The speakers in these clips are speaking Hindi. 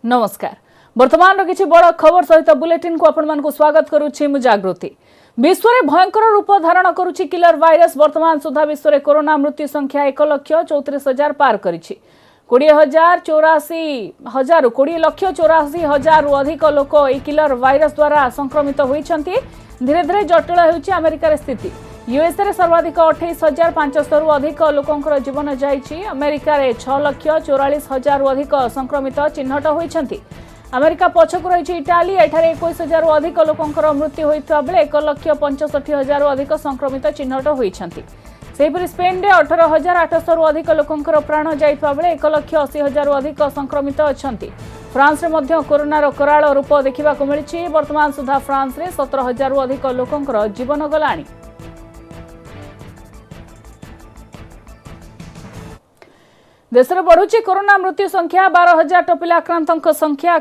नमस्कार। वर्तमान किसी बड़ खबर सहित बुलेटिन को आपण को स्वागत करुछि मु जागृति। विश्व में भयंकर रूप धारण करुछि किलर वायरस। वर्तमान सुधा विश्व में कोरोना मृत्यु संख्या 1,34,000 पार करिछि। 20,84,000 अधिक लोक ए किलर वायरस द्वारा संक्रमित होइछन्ति। धीरे धीरे जटिल होइछि अमेरिकार स्थिति। यूएसए रे सर्वाधिक 28,500 अधिक लोकंकर जीवन जाइछि। अमेरिका रे 6,44,000 अधिक संक्रमित चिन्हट होइछन्ति। अमेरिका पछकु रहिछि इटाली। एठारे 21,000 अधिक लोकंकर मृत्यु होइतबा बेले 1,65,000 अधिक संक्रमित चिन्हट होइछन्ति। सेहिपरि स्पेन रे 18,800 अधिक लोकंकर प्राण जाइतबा बेले 1,80,000 अधिक संक्रमित अछन्ति। फ्रांस रे मध्य कोरोनार कराल रूप देखिबा को मिलिछि। वर्तमान सुधा फ्रांस रे 17,000 अधिक लोकंकर जीवन गलाणी। देश में बढ़ुची कोरोना मृत्यु संख्या 12,000 टपिला। आक्रांतों संख्या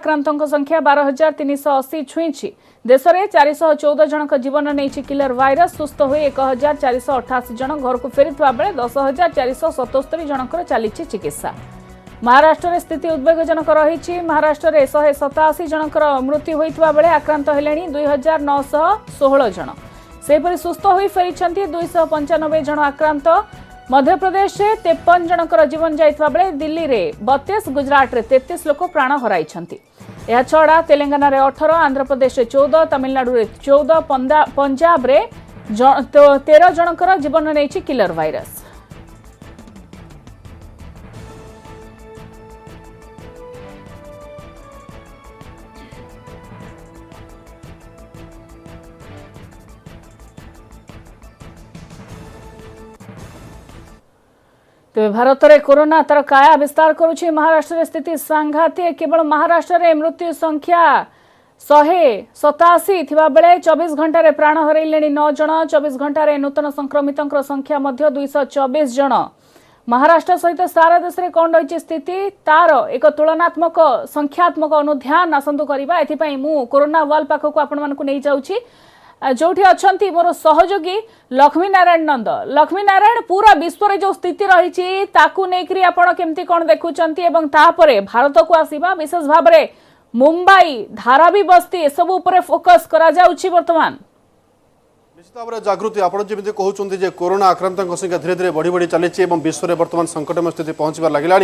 12,380 छुईंची। देश में 414 जनक जीवन नहीं किलर वायरस। सुस्थ हुए 1,488 जन घर को फेरी बेले 10,477 जनकर चली चिकित्सा। महाराष्ट्र में स्थिति उद्वेगजनक रही। महाराष्ट्र में 187 जनकर मृत्यु होता बेले आक्रांत हेले 2,916 जन। सेपरि सुस्थ हुई फेरी 295 जन आक्रांत। मध्य प्रदेश से 53 जनकर जीवन जाइतबा बेले दिल्ली रे 32, गुजरात रे 33 लोक प्राण हराइछन्ति। एहा छडा तेलंगाना रे 18, आंध्र प्रदेश रे 14, तमिलनाडु रे 14, पंजाब रे 13 जनकर जीवन नेछि किलर वायरस। तेज भारत में कोरोना तार काया विस्तार करुछि। महाराष्ट्र में स्थिति सांघातिक। केवल महाराष्ट्र में मृत्यु संख्या 187 थिबा बेले 24 घंटा रे प्राण हरैलेनी 9 जन। 24 घंटा रे नूतन संक्रमितंकर संख्या मध्य 224 जन। महाराष्ट्र सहित सारा देश में कौन रही स्थिति तार एक तुलनात्मक संख्यात्मक अनुध्यान आसंतु करबा। एथिपई मु कोरोना वाल पाखक आपण मानकु नै जाउछि। जोठी अछंती मोर सहयोगी लक्ष्मी नारायण नंद। लक्ष्मी नारायण, पूरा विश्व रे जो स्थिति रही ताकू नेकरी आपण केमती कोन देखुचंती एवं तापरे भारत को आसीबा विशेष भाव रे मुंबई, धारावी बस्ती ए सब ऊपर फोकस करा जाउछि। वर्तमान निश्चित भाव में जागृति आप जमी कहते हैं कोरोना आक्रांत संख्या धीरे धीरे बढ़ी बढ़ी चली विश्व में बर्तमान संकटमय स्थिति पहुंचबार लगिला।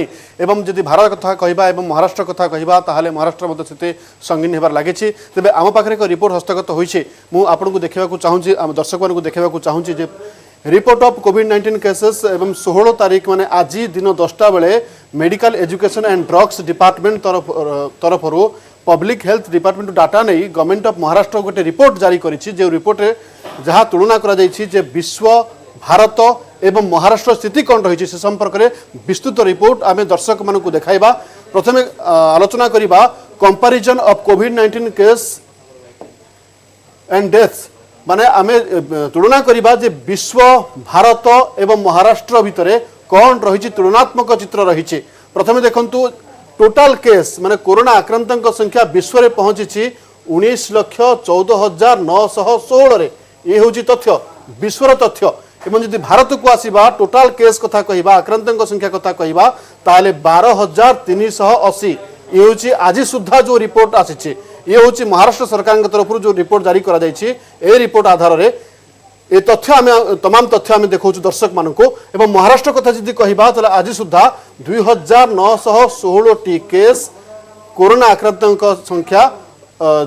जदि भारत कथा कहवा और महाराष्ट्र कथा कहवा ताहले महाराष्ट्र स्थिति संगीन होबार लगी। तेज आम पाखे एक रिपोर्ट हस्तगत होइछे। मु आपनको देखा चाहूँगी, आम दर्शक मानक देखा चाहूँगी जे रिपोर्ट ऑफ कोविड-19 केसेस एवं 16 तारीख माने आज दिन 10टा बेले medical education and drugs department तरफ पब्लिक हेल्थ डिपार्टमेंट डाटा नहीं गवर्नमेंट ऑफ महाराष्ट्र गोटे रिपोर्ट जारी करिछि। जे रिपोर्ट रे जहाँ तुलना करा जाइछि जे विश्व, भारत एवं महाराष्ट्र स्थिति कौन रही से संपर्क में विस्तृत रिपोर्ट आम दर्शक मानक देखाइबा। प्रथमे आलोचना करिबा comparison of covid case and deaths माने आमे तुलना करिबा जे विश्व, भारत एवं महाराष्ट्र भितरे कौन रही तुलनात्मक चित्र रही। प्रथमे देखंतु टोटाल केस माने कोरोना आक्रांतों संख्या विश्व में पहुंची 19,14,916 रे। ये हूँ तथ्य, विश्वर तथ्य। एवं जदि भारत को आसीबा टोटाल केस कथा कहवा, आक्रांतों संख्या कथा कहवा ताले 12,380। ये हूँ आज सुधा जो रिपोर्ट आसी। ये हूँ महाराष्ट्र सरकार तरफ जो रिपोर्ट जारी करा जायछि। ए रिपोर्ट आधार रे ए तथ्य आम तमाम तथ्य आम देखा दर्शक मानक। एवं महाराष्ट्र कथा जदि कहवा तो आज सुधा 2,916 केस कोरोना आक्रांतों संख्या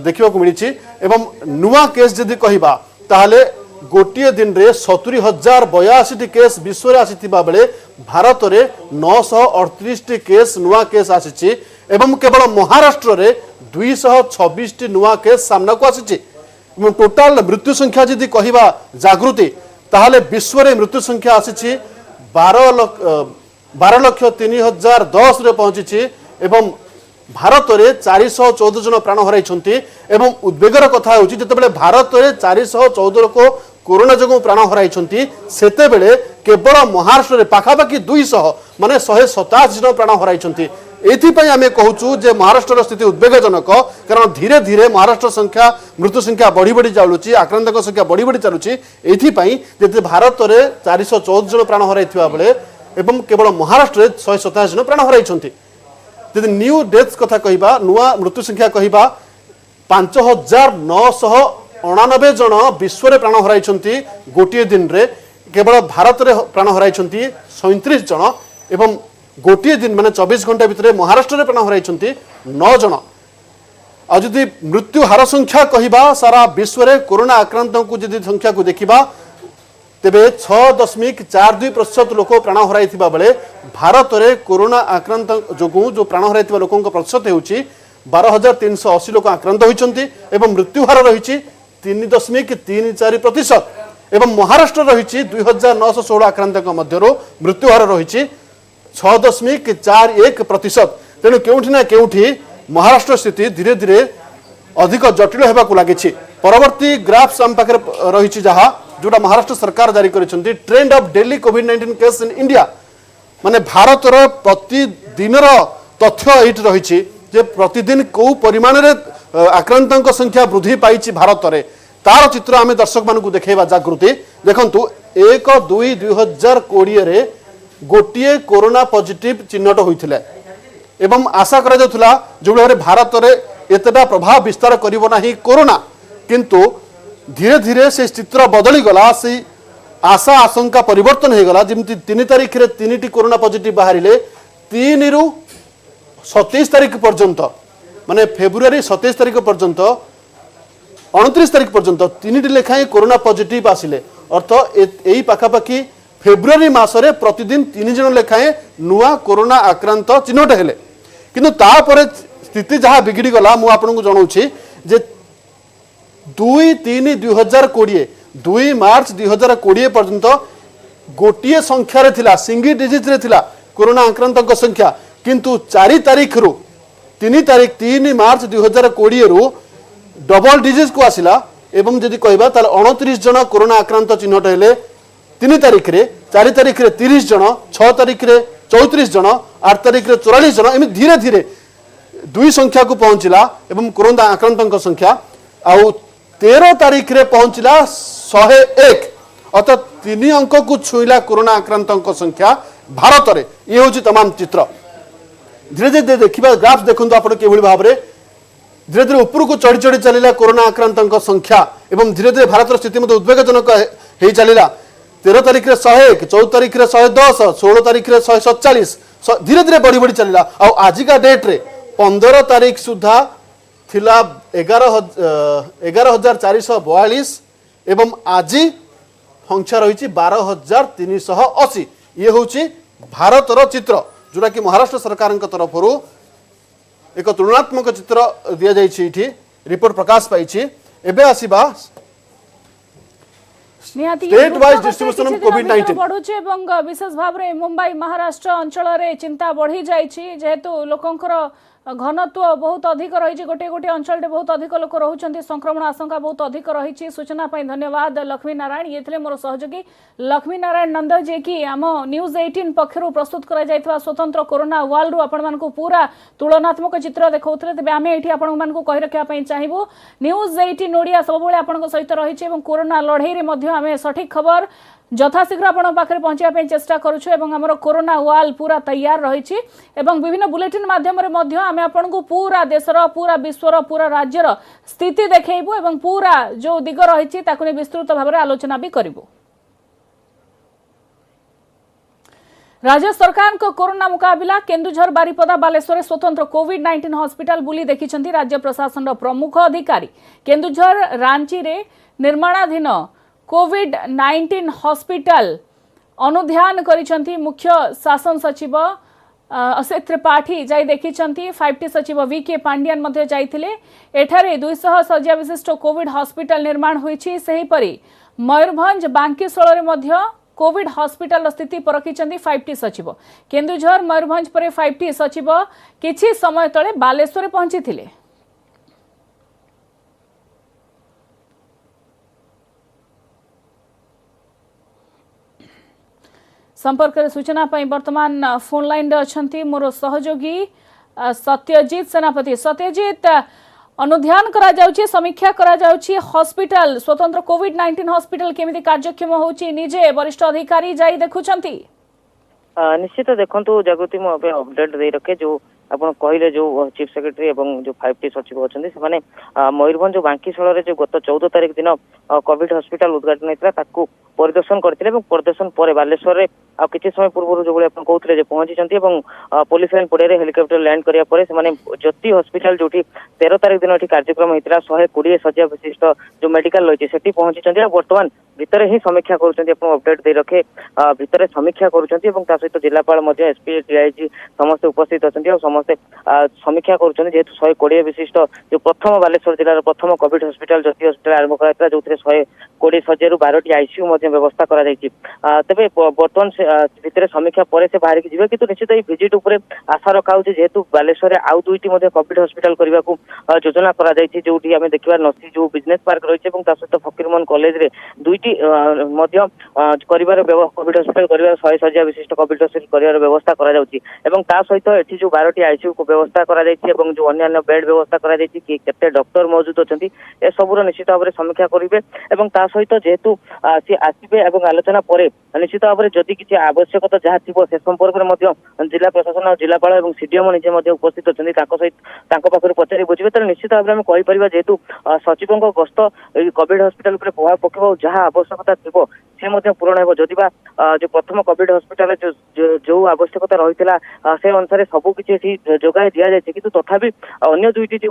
देखा मिली। एवं नुआ केस जदि कहवा ताहले गोटे दिन रे 70,082 केस विश्व में आसीथिबा बेले भारत रे 938 केस नुआ केस आसी। एवं केवल महाराष्ट्र रे 226 नुआ केस सामना को आसी। टोटाल मृत्यु संख्या जदि कहवा जागृति ताहले विश्व में मृत्यु संख्या आसी 12,03,010 रे पहुंची। एवं भारत में 414 जन प्राण हराई। एवं उद्वेगर कथा होची जेतेबेले भारत में 414 लोक कोरोना जो प्राण हराई सेते बेले केवल महाराष्ट्र में पाखापाखि 200 माने 127 जन प्राण हराई। एथिपाई आमे कहूचु जे महाराष्ट्र स्थिति उद्वेगजनक। कारण धीरे धीरे महाराष्ट्र संख्या मृत्यु संख्या बढ़ी बढ़ी जालुची, आक्रांतों संख्या बढ़ी बढ़ी चलुची। एथिपाई जे भारत में 414 जन प्राण हराई बेले एवं केवल महाराष्ट्र में 127 जन प्राण हराई। जदि न्यू डेथ्स कथा कहबा नुआ मृत्यु संख्या कहबा 5999 जन विश्व में प्राण हराई गोटे दिन रे केवल भारत में प्राण हराई 37 जन एवं गोटे दिन माने 24 घंटा भितर महाराष्ट्र में प्राण हराई 9 जन आ जदि मृत्यु हार संख्या कहबा सारा विश्व में कोरोना आक्रांत को जदि संख्या को देखा तेबे 6.42% लोक प्राण हराई बेले भारत में कोरोना आक्रांत जो प्राण हराई लोकों प्रतिशत होउची 12,380 लोक आक्रांत होती मृत्यु हार रही 3.34% एवं महाराष्ट्र रही 2,916 आक्रांत मध्य मृत्यु हार रही 6.41%। तेणु केउठी ना केउठी महाराष्ट्र स्थिति धीरे धीरे अधिक जटिल होगा लगी। परवर्ती ग्राफ्स आम पाखे रही जहाँ जोटा महाराष्ट्र सरकार जारी करिसेंती ट्रेंड ऑफ डेली कोविड-19 केस इन इंडिया माने भारतर प्रतिदिन तथ्य एट रही जे प्रतिदिन कौ परिमाण रे आक्रांतों संख्या वृद्धि पाई भारत में तार चित्र आम दर्शक मानू देखा जागृति देखंतु 1/2/2020 रे गोटे कोरोना पॉजिटिव चिन्हट होइथिले एवं आशा करा जाउथला जो भाव भारत में एतटा प्रभाव विस्तार करिवो नाही कोरोना किंतु धीरे धीरे से चित्र बदली गला से आशा आशंका परिवर्तन हो गला जमती 3 तारिख रे 3टी कोरोना पॉजिटिव बाहर 3 रु 27 तारिख पर्यंत माने फेब्रुआरी 27 तारिख पर्यंत 29 तारिख पर्यंत 3टी लेखाएं कोरोना पॉजिटिव आसिले अर्थ यही पाखापाखि फेब्रुआरी मासरे प्रतिदिन 3 जन लेखाएं नुआ कोरोना आक्रांत चिन्हट हेले किंतु तापर स्थिति जहाँ बिगड़ी गला मु आपनको जणाउछि जे 2 मार्च 2020 पर्यंत गोटे संख्यार थिला सिंगल डिजिट रे थिला कोरोना आक्रांत संख्या किंतु 4 तारिख रु 3 मार्च 2020 रु डबल डिजिट को आसिला एवं जदि कहबा ताल 29 जन कोरोना आक्रांत चिन्हट हेले 3 तारिख रे 4 तारिख रे 30 जन 6 तारिख रे 34 जन 8 तारिख रे 44 जन एमि धीरे धीरे 2 संख्या को पहुंचला एवं कोरोना आक्रांत संख्या आउ 13 तारिख रे पहुंचला 101 अर्थात 3 अंक को छुईला कोरोना आक्रांत संख्या भारत में ये हूँ तमाम चित्र धीरे धीरे देखा ग्राफ देखो आप भाव में धीरे धीरे ऊपर को चढ़ी चढ़ी चलला कोरोना आक्रांत संख्या एवं धीरे धीरे भारत स्थिति उद्वेगजनक हो चलला 13 तारिख रे 101 14 तारिख रे 110 16 तारिख रे 147 धीरे धीरे बढ़ी बढ़ी चलला आजिका डेट रे 15 तारिख सुधा थिला 11,442 एवं आज संख्या रही 12,380 ये हूँ भारतर चित्र जोटा कि महाराष्ट्र सरकार तरफ एक तुलनात्मक चित्र दि जाइए रिपोर्ट प्रकाश पाई एबे आसीबा स्टेट वाइज डिस्ट्रीब्यूशन ऑफ कोविड-19 बढ़ुचे एवं विशेष भाव में मुंबई महाराष्ट्र अंचल रे चिंता बढ़ी जाइछि जेहेतु लोकंकर घनत्व बहुत अधिक रही गोटे गोटे अंचल बहुत अधिक लोक रोचंती संक्रमण आशंका बहुत अधिक रही सूचना पाई धन्यवाद लक्ष्मी नारायण ये थे मोर सहयोगी लक्ष्मी नारायण नंद जे कि आम न्यूज 18 पक्षर प्रस्तुत करा जायथिबा स्वतंत्र कोरोना वाल रु आपण मानकु पूरा तुलनात्मक चित्र देखौथले तेबे आमे एठी आपण मानकु कहि रखिया पई चाहिबो न्यूज 18 ओडिया सब बेले आपण सहित रही एवं कोरोना लड़ाई रे मध्य आमे सठिक खबर यथाशीघ्र आपण पाखे पहुंचा चेष्टा करुछु एवं हमर कोरोना वाल पूरा तैयार रही एवं विभिन्न बुलेटिन माध्यम रे मध्य आमे आपनकु पूरा देशर पूरा विश्वर पूरा राज्यर स्थिति देखैबो एवं पूरा जो दिग रही ताकु विस्तृत भाव में आलोचना भी करिबो। राज्य सरकार को कोरोना मुकाबला केन्दुझर बारिपदा बालेश्वर स्वतंत्र कोविड-19 हॉस्पिटल बुली देखिछंती राज्य प्रशासन प्रमुख अधिकारी केन्दुझर रांची रे निर्माणाधीन कोविड-19 हॉस्पिटल अनुध्यान करिछंती मुख्य शासन सचिव असित त्रिपाठी जाई देखिछंती 5T सचिव VK पांड्यान मध्ये जाइथिले एठारे 200 शଯ୍ୟା विशिष्ट कोविड हॉस्पिटल निर्माण होईछि सेही परी मयूरभंज बांकीशोल रे मध्ये कोविड हॉस्पिटल स्थिति परखिछंती 5T सचिव केन्दुझर मयूरभंज परे 5T सचिव किछि समय तळे बालेश्वर पहुंचीथिले। संपर्क सूचना पाई वर्तमान फोन लाइन अच्छी मोर सहयोगी सत्यजित सेनापति। सत्यजित अनुध्यान करा जाउची समीक्षा करा जाउची हॉस्पिटल स्वतंत्र कोविड-19 हॉस्पिटल केमिति कार्यक्षम होउची निजे वरिष्ठ अधिकारी जाई देखुचंती। निश्चित देखंतु जागृति मो अपडेट दे रखे जो ଆପଣ କହିଲେ जो चीफ सेक्रेटरी एवं जो 5T सचिव अच्छा से मयूरभंज जो बांकीशल जो गत 14 तारिख दिन कोविड हॉस्पिटल उद्घाटन होता परिदर्शन करते परिदर्शन पर बालेश्वर आ किसी समय पूर्व जो कहते पहुंची पुलिस लाइन पड़िया हेलिकप्टर लैंड कराया ज्योति हॉस्पिटल जो 13 तारिख दिन कार्यक्रम होता 120 शଯ୍ୟା विशिष्ट जो मेडिकल रही है पहुंची बर्तमान भितर ही समीक्षा कर अपडेट दे रखे भितर समीक्षा कर सहित जिलापाल एसपी डीआईजी समस्ते उपस्थित अच्छा समस्ते समीक्षा कर 120 विशिष्ट जो प्रथम बालेश्वर जिलार प्रथम कोविड हॉस्पिटल ज्योति हॉस्पिटल आरंभ कराया जो 120 शଯ୍ୟାରୁ 12ଟି आईसीयू व्यवस्था करा तेबे बर्तमान भितर समीक्षा पर से बाहर की किंतु निश्चित ये विजिट उपर आशा रखा जेहेतु बालेश्वर आउ 2टी कोविड हॉस्पिटल करने को योजना करा जो आम देखा नसी जो बिजनेस पार्क रही है सहित फकीरमोहन कॉलेज रे 2टी कोविड हॉस्पिटल कर 100 शଯ୍ୟା विशिष्ट कोविड हॉस्पिटल कर व्यवस्था करा सहित ये जो 12टी आईसीयू को व्यवस्था करा जो अन्य बेड व्यवस्था करा केते डॉक्टर मौजूद अच्छा ए सबूर निश्चित भाव में समीक्षा करेंगे सहित जेहेतु सी आसवे आलोचना पर निश्चित भाव में जदि किसी आवश्यकता जहाँ थी से संपर्क में जिला प्रशासन और जिलापाल और सीडीएम निजे उपस्थित अच्छा सहित पचारि बुझे तो निश्चित भाव में कहीपर जेहेतु सचिव गस्त कोविड हॉस्पिटल प्रभाव पकेब जहाँ आवश्यकता थी से पूरण हो जदिबा जो प्रथम कोविड हॉस्पिटल जो आवश्यकता रही से अनुसार सबकि जोगाई दि जाए कि तथापि अन्य 2टी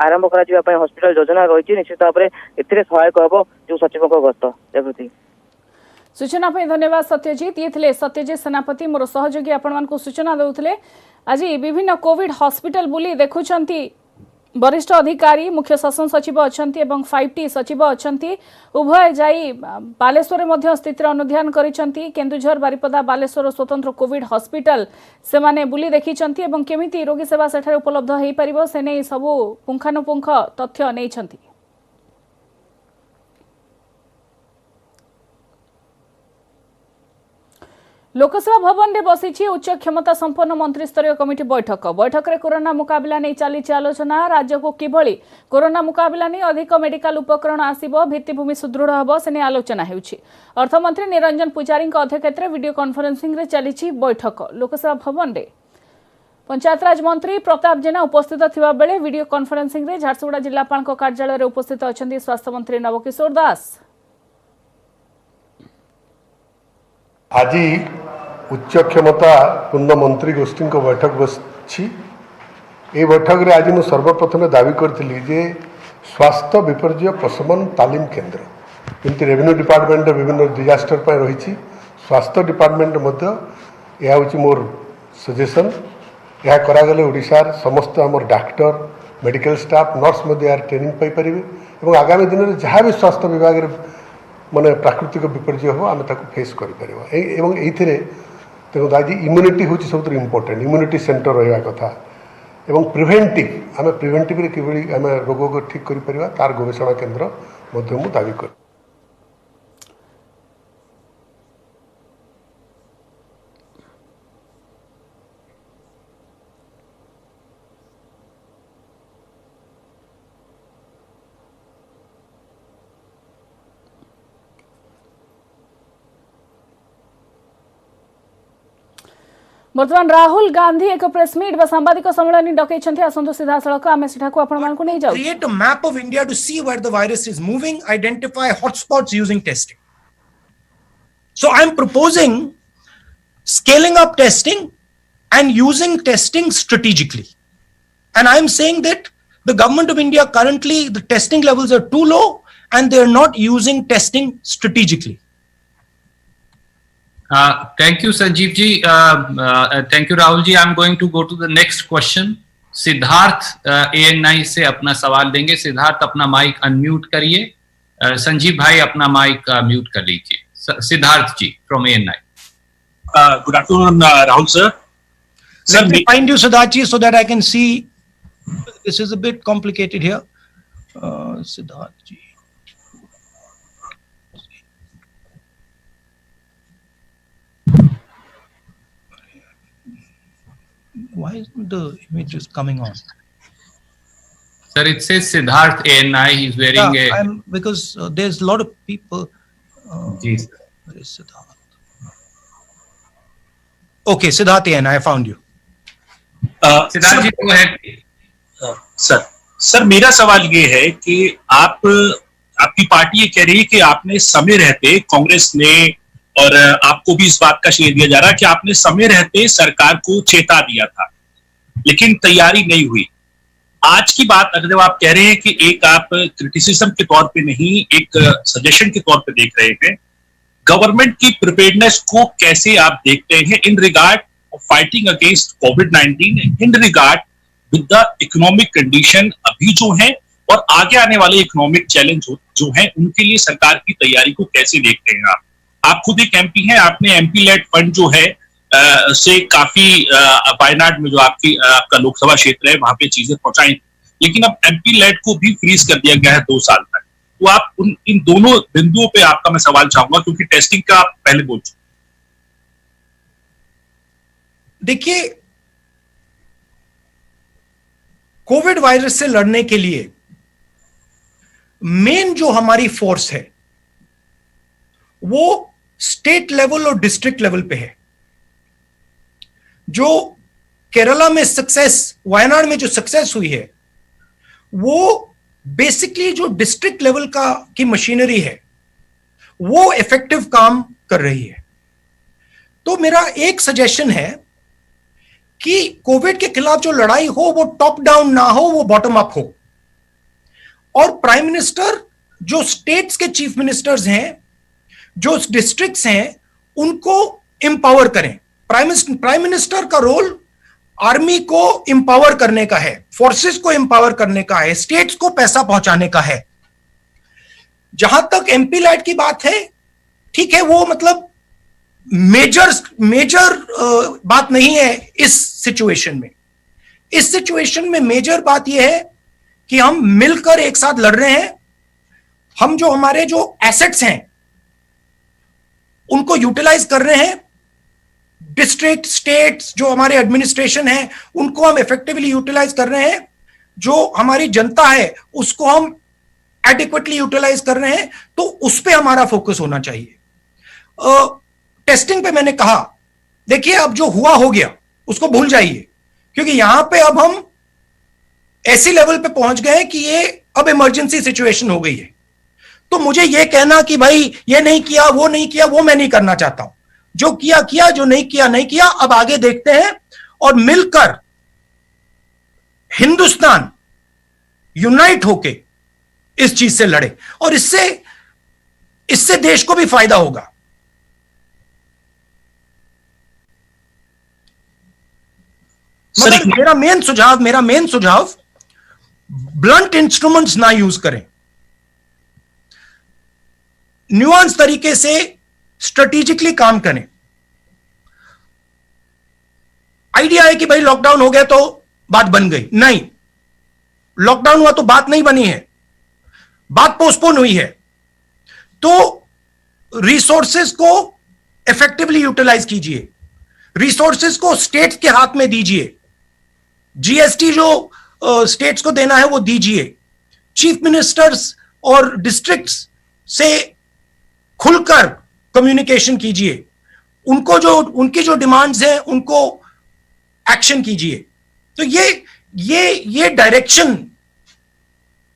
आरंभ कर हॉस्पिटल योजना रही निश्चित भाव में ए सहायक हम जो सचिव गस्त जागृति सूचना धन्यवाद सत्यजित ये थे सत्यजित सेनापति मोर सहयोगी आपण सूचना देउथिले आज विभिन्न कोविड हॉस्पिटल बुली देखुछंती वरिष्ठ अधिकारी मुख्य शासन सचिव अछंती एवं 5T सचिव अछंती उभय जाई बालेश्वर मध्य स्थितिर अनुध्यान करिसंती केन्दुझर बारिपदा बालेश्वर स्वतंत्र कोविड हॉस्पिटल से माने बुली देखिसंती एवं केमिति रोगी सेवा सेठारे उपलब्ध हेई परिबो से नै सबु पुंखानुपुंख तथ्य नैछंती। लोकसभा भवन में बसी उच्च क्षमता संपन्न मंत्रिस्तरीय कमिटी बैठक में कोरोना मुकाबला नहीं चली आलोचना राज्य को किभली कोरोना मुकाबला नहीं अधिक मेडिकल उपकरण आसिबो भित्तिभूमि सुदृढ़ हबो से आलोचना हेउछि। अर्थमंत्री निरंजन पुजारी अध्यक्षतार वीडियो कॉन्फ्रेंसिंग रे चली बैठक लोकसभा भवन में पंचायतराज मंत्री प्रताप जेना उपस्थित थिबा बेले वीडियो कॉन्फ्रेंसिंग रे झारसुगुड़ा जिलापाल कार्यालय में उपस्थित अछंती स्वास्थ्य मंत्री नवकिशोर दास। आज उच्च क्षमता पूर्ण मंत्री गोष्ठी बैठक बसी ये बैठक रे आज मुझे सर्वप्रथम दावी करी जे स्वास्थ्य विपर्य प्रशमन तालीम केन्द्र जमी रेवेन्यू डिपार्टमेंट विभिन्न डिजास्टर पर रही स्वास्थ्य डिपार्टमेंट यह हूँ मोर सजेसन यह करागले ओडिशार समस्त आमर डाक्टर मेडिकल स्टाफ नर्स यार ट्रेनिंग पाइपर और आगामी दिन में जहाँ भी स्वास्थ्य विभाग माने प्राकृतिक विपर्य हो आम फेस कर देखो आज इम्यूनिटी हूँ सब इम्पोर्टेंट इम्यूनिटी सेंटर रहा कथा एवं प्रिवेंटिव आम प्रिवेंटिव किभली आम रोग को ठीक कर तार गवेषणा केन्द्र दावी कर। बर्तमान राहुल गांधी एक प्रेसमीट व सांबादिक सम्मेलन डकैछन्ति आसंतु सीधा सड़क आमे सेठाको आपण मानकु नै जाउ create a map of India to see where the virus is moving, identify hotspots using testing. So I'm proposing scaling up testing and using testing strategically. And I'm saying that the government of India currently the testing levels are too low and they are not using testing strategically. Thank you, Sanjeev ji. Thank you, Rahul ji. I'm going to go to the next question. Siddharth AN9 से अपना सवाल देंगे। सिद्धार्थ अपना माइक अनम्यूट करिए। संजीव भाई अपना माइक म्यूट कर लीजिए। सिद्धार्थ जी from AN9. Good afternoon, Rahul sir. Let me find you, Siddharth ji, so that I can see. This is a bit complicated here. Siddharth ji. Why isn't the image just coming on? Sir, it says Siddharth AN9. He's wearing because there's a lot of people. Yes. Where is Siddharth? Okay, Siddharth AN9, I found you. Siddharth जी को है। सर मेरा सवाल ये है कि आपकी पार्टी ये कह रही है कि आपने समय रहते, कांग्रेस ने, और आपको भी इस बात का श्रेय दिया जा रहा है कि आपने समय रहते सरकार को चेता दिया था, लेकिन तैयारी नहीं हुई। आज की बात अगर जब आप कह रहे हैं कि एक आप क्रिटिसिज्म के तौर पे नहीं, एक सजेशन के तौर पे देख रहे हैं, गवर्नमेंट की प्रिपेयर्डनेस को कैसे आप देखते हैं in regard fighting against covid, in regard with the economic condition अभी जो है और आगे आने वाले इकोनॉमिक चैलेंज जो है, उनके लिए सरकार की तैयारी को कैसे देखते हैं आप खुद एक एमपी हैं, आपने एमपी लेड फंड जो है से काफी वायनाड में जो आपका लोकसभा क्षेत्र है वहां पे चीजें पहुंचाई, लेकिन अब एमपी लेड को भी फ्रीज कर दिया गया है 2 साल तक। तो आप इन दोनों बिंदुओं पे आपका मैं सवाल चाहूंगा, क्योंकि टेस्टिंग का आप पहले बोल चुके। देखिए, कोविड वायरस से लड़ने के लिए मेन जो हमारी फोर्स है वो स्टेट लेवल और डिस्ट्रिक्ट लेवल पे है। जो केरला में सक्सेस, वायनाड में जो सक्सेस हुई है, वो बेसिकली जो डिस्ट्रिक्ट लेवल की मशीनरी है वो इफेक्टिव काम कर रही है। तो मेरा एक सजेशन है कि कोविड के खिलाफ जो लड़ाई हो वो टॉप डाउन ना हो, वो बॉटम अप हो। और प्राइम मिनिस्टर, जो स्टेट्स के चीफ मिनिस्टर्स हैं, जो डिस्ट्रिक्ट्स हैं, उनको एम्पावर करें। प्राइम मिनिस्टर का रोल आर्मी को एम्पावर करने का है, फोर्सेस को एम्पावर करने का है, स्टेट्स को पैसा पहुंचाने का है। जहां तक एमपी लैड की बात है, ठीक है, वो मतलब मेजर बात नहीं है इस सिचुएशन में। इस सिचुएशन में मेजर बात यह है कि हम मिलकर एक साथ लड़ रहे हैं। हम जो हमारे जो एसेट्स हैं उनको यूटिलाइज कर रहे हैं। डिस्ट्रिक्ट, स्टेट्स, जो हमारे एडमिनिस्ट्रेशन है, उनको हम इफेक्टिवली यूटिलाइज कर रहे हैं। जो हमारी जनता है उसको हम एडिक्वेटली यूटिलाइज कर रहे हैं। तो उस पर हमारा फोकस होना चाहिए। टेस्टिंग पे मैंने कहा, देखिए, अब जो हुआ हो गया उसको भूल जाइए, क्योंकि यहां पे अब हम ऐसी लेवल पे पहुंच गए कि ये अब इमरजेंसी सिचुएशन हो गई है। तो मुझे ये कहना कि भाई ये नहीं किया, वो नहीं किया, वो मैं नहीं करना चाहता हूं। जो किया किया, जो नहीं किया नहीं किया। अब आगे देखते हैं और मिलकर हिंदुस्तान यूनाइट होके इस चीज से लड़े, और इससे देश को भी फायदा होगा। मगर मेरा मेन सुझाव ब्लंट इंस्ट्रूमेंट्स ना यूज करें। न्यूआंस तरीके से स्ट्रेटेजिकली काम करें। आइडिया है कि भाई लॉकडाउन हो गया तो बात बन गई, नहीं। लॉकडाउन हुआ तो बात नहीं बनी है, बात पोस्टपोन हुई है। तो रिसोर्सेज को इफेक्टिवली यूटिलाइज कीजिए, रिसोर्सेज को स्टेट्स के हाथ में दीजिए। जीएसटी जो स्टेट्स को देना है वो दीजिए। चीफ मिनिस्टर्स और डिस्ट्रिक्ट्स से खुलकर कम्युनिकेशन कीजिए। उनकी जो डिमांड्स हैं उनको एक्शन कीजिए। तो ये डायरेक्शन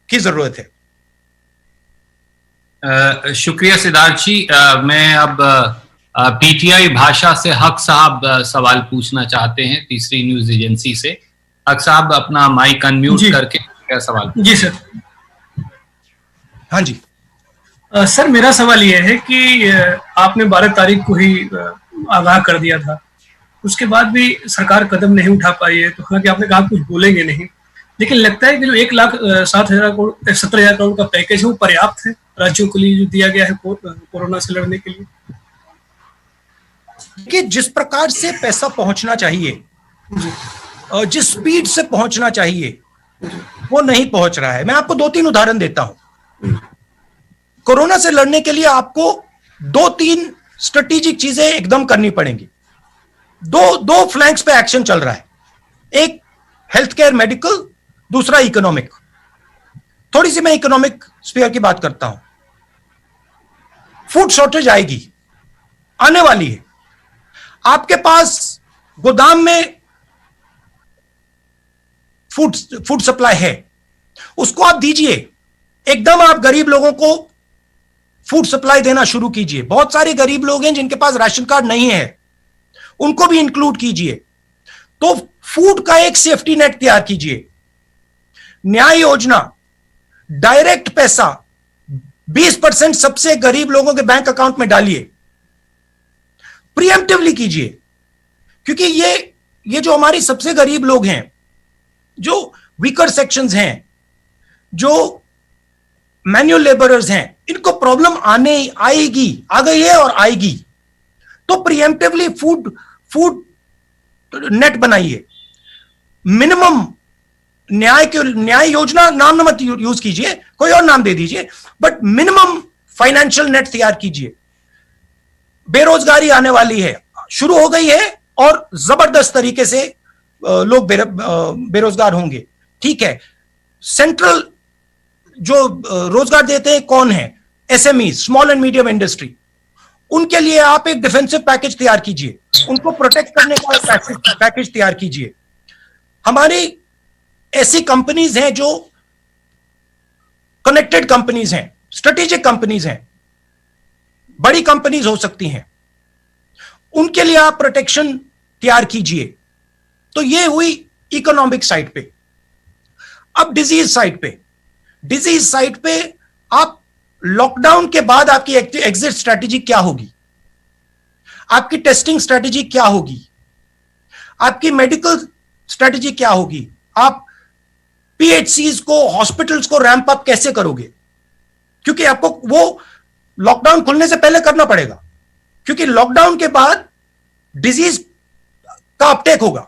की जरूरत है। शुक्रिया सिद्धार्थ जी। मैं अब पीटीआई भाषा से हक साहब सवाल पूछना चाहते हैं, तीसरी न्यूज एजेंसी से। हक साहब, अपना माइक अनम्यूट करके क्या सवाल? जी सर। हाँ जी सर, मेरा सवाल यह है कि आपने 12 तारीख को ही आगाह कर दिया था, उसके बाद भी सरकार कदम नहीं उठा पाई है। तो हालांकि आपने कहा कुछ बोलेंगे नहीं, लेकिन लगता है कि जो 1,70,000 करोड़ का पैकेज है वो पर्याप्त है राज्यों के लिए जो दिया गया है कोरोना से लड़ने के लिए। कि जिस प्रकार से पैसा पहुंचना चाहिए, जिस स्पीड से पहुंचना चाहिए, वो नहीं पहुंच रहा है। मैं आपको 2-3 उदाहरण देता हूं। कोरोना से लड़ने के लिए आपको 2-3 स्ट्रेटेजिक चीजें एकदम करनी पड़ेंगी। दो फ्लैंक्स पे एक्शन चल रहा है, एक हेल्थ केयर मेडिकल, दूसरा इकोनॉमिक। थोड़ी सी मैं इकोनॉमिक स्फीयर की बात करता हूं। फूड शॉर्टेज आएगी, आने वाली है। आपके पास गोदाम में फूड सप्लाई है, उसको आप दीजिए। एकदम आप गरीब लोगों को फूड सप्लाई देना शुरू कीजिए। बहुत सारे गरीब लोग हैं जिनके पास राशन कार्ड नहीं है, उनको भी इंक्लूड कीजिए। तो फूड का एक सेफ्टी नेट तैयार कीजिए। न्याय योजना, डायरेक्ट पैसा 20% सबसे गरीब लोगों के बैंक अकाउंट में डालिए, प्रीएम्प्टिवली कीजिए। क्योंकि ये जो हमारी सबसे गरीब लोग हैं, जो वीकर सेक्शंस हैं, जो मैन्युअल लेबरर्स हैं, इनको प्रॉब्लम आ गई है और आएगी। तो प्रीएम्प्टिवली फूड नेट बनाइए। मिनिमम न्याय योजना नाम मत यूज कीजिए, कोई और नाम दे दीजिए, बट मिनिमम फाइनेंशियल नेट तैयार कीजिए। बेरोजगारी आने वाली है, शुरू हो गई है और जबरदस्त तरीके से लोग बेरोजगार होंगे। ठीक है, सेंट्रल जो रोजगार देते हैं कौन है? SME, small and medium industry. उनके लिए आप एक डिफेंसिव पैकेज तैयार कीजिए, उनको प्रोटेक्ट करने का पैकेज तैयार कीजिए। हमारी ऐसी कंपनीज हैं जो कनेक्टेड कंपनीज हैं, स्ट्रेटेजिक कंपनीज हैं, बड़ी कंपनीज हो सकती हैं, उनके लिए आप प्रोटेक्शन तैयार कीजिए। तो ये हुई इकोनॉमिक साइड पे। अब डिजीज साइड पे आप लॉकडाउन के बाद आपकी एग्जिट स्ट्रैटेजी क्या होगी, आपकी टेस्टिंग स्ट्रैटेजी क्या होगी, आपकी मेडिकल स्ट्रैटेजी क्या होगी, आप पीएचसीज को, हॉस्पिटल्स को रैंप अप कैसे करोगे? क्योंकि आपको वो लॉकडाउन खुलने से पहले करना पड़ेगा, क्योंकि लॉकडाउन के बाद डिजीज का अपटेक होगा,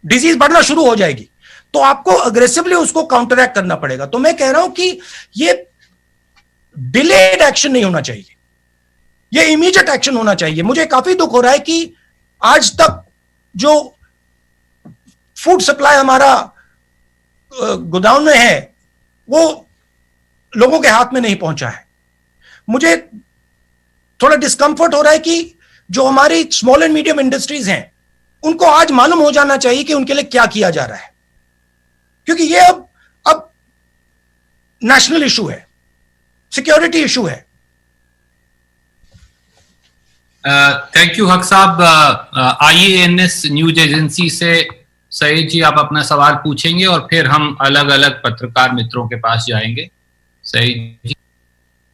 डिजीज बढ़ना शुरू हो जाएगी, तो आपको अग्रेसिवली उसको काउंटरैक्ट करना पड़ेगा। तो मैं कह रहा हूं कि ये डिलेड एक्शन नहीं होना चाहिए, ये इमीडिएट एक्शन होना चाहिए। मुझे काफी दुख हो रहा है कि आज तक जो फूड सप्लाई हमारा गोदाम में है वो लोगों के हाथ में नहीं पहुंचा है। मुझे थोड़ा डिस्कंफर्ट हो रहा है कि जो हमारी स्मॉल एंड मीडियम इंडस्ट्रीज हैं उनको आज मालूम हो जाना चाहिए कि उनके लिए क्या किया जा रहा है, क्योंकि ये अब नेशनल इशू है, सिक्योरिटी इशू है। थैंक यू हक साहब। IANS न्यूज एजेंसी से सईद जी आप अपना सवाल पूछेंगे और फिर हम अलग अलग पत्रकार मित्रों के पास जाएंगे। सईद जी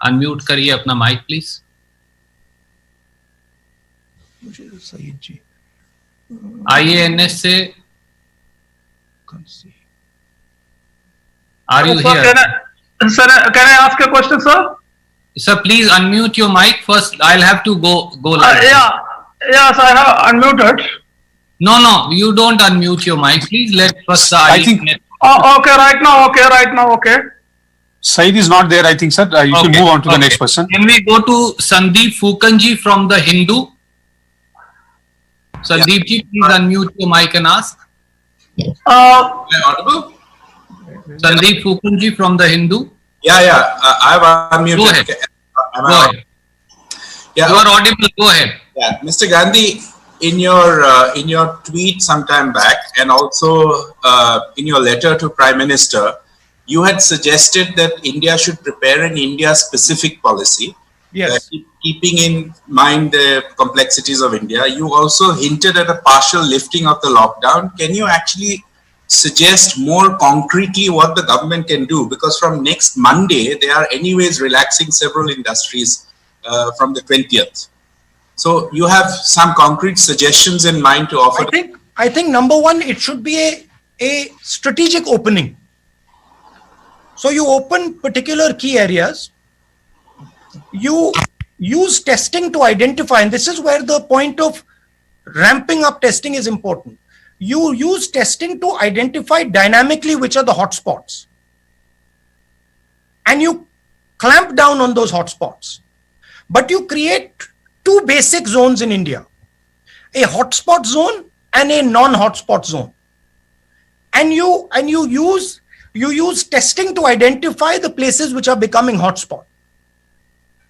अनम्यूट करिए अपना mic please. Saeed ji IANS से are you here? Sir, can I ask a question, sir? Sir, please unmute your mic first. I'll have to go live. Yes, I have unmuted. No, you don't unmute your mic. Please let first the I think. Okay, right now. Okay. Saeed is not there, I think, sir. You can move on to the next person. Can we go to Sandeep Fukanji from The Hindu? Sandeep ji, please unmute your mic and ask. Am I audible? Sandeep Fukanji from The Hindu. Yeah. I've unmuted. Go ahead. Go ahead. Yeah. You are audible. Go ahead. Yeah, Mr. Gandhi, in your tweet sometime back, and also in your letter to Prime Minister, you had suggested that India should prepare an India-specific policy. Yes. Keeping in mind the complexities of India, you also hinted at a partial lifting of the lockdown. Can you actually suggest more concretely what the government can do? Because from next Monday, they are anyways relaxing several industries from the 20th. So you have some concrete suggestions in mind to offer? I think number one, it should be a strategic opening. So you open particular key areas, you use testing to identify, and this is where the point of ramping up testing is important. You use testing to identify dynamically which are the hotspots, and you clamp down on those hotspots. But you create two basic zones in India, a hotspot zone and a non-hotspot zone. And you use testing to identify the places which are becoming hotspot.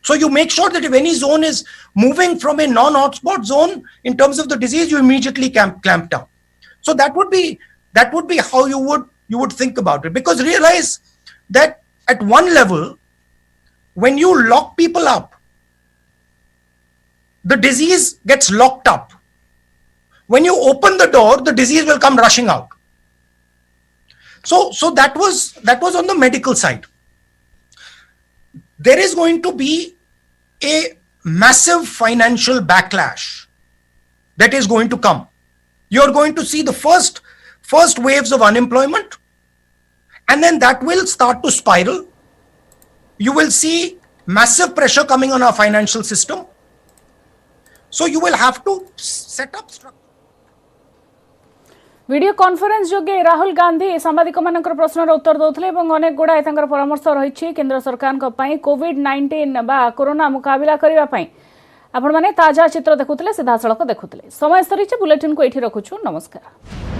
So you make sure that if any zone is moving from a non-hotspot zone in terms of the disease, you immediately clamp down. So that would be how you would you would think about it. Because realize that at one level, when you lock people up, the disease gets locked up. When you open the door, the disease will come rushing out. So that was on the medical side. There is going to be a massive financial backlash that is going to come. You're going to see the first waves of unemployment, and then that will start to spiral. You will see massive pressure coming on our financial system. So you will have to set up structure. Video conference जोगे राहुल गांधी सांबादिक मानकर प्रश्नर उत्तर दौले अनेक गुड़ाए परामर्श रही केंद्र सरकार कोविड-19 बा कोरोना मुकाबला करने आपण मैंने ताजा चित्र देखुले सीधा सड़क देखुले समय सरी बुलेटिन को ये रखुछु नमस्कार।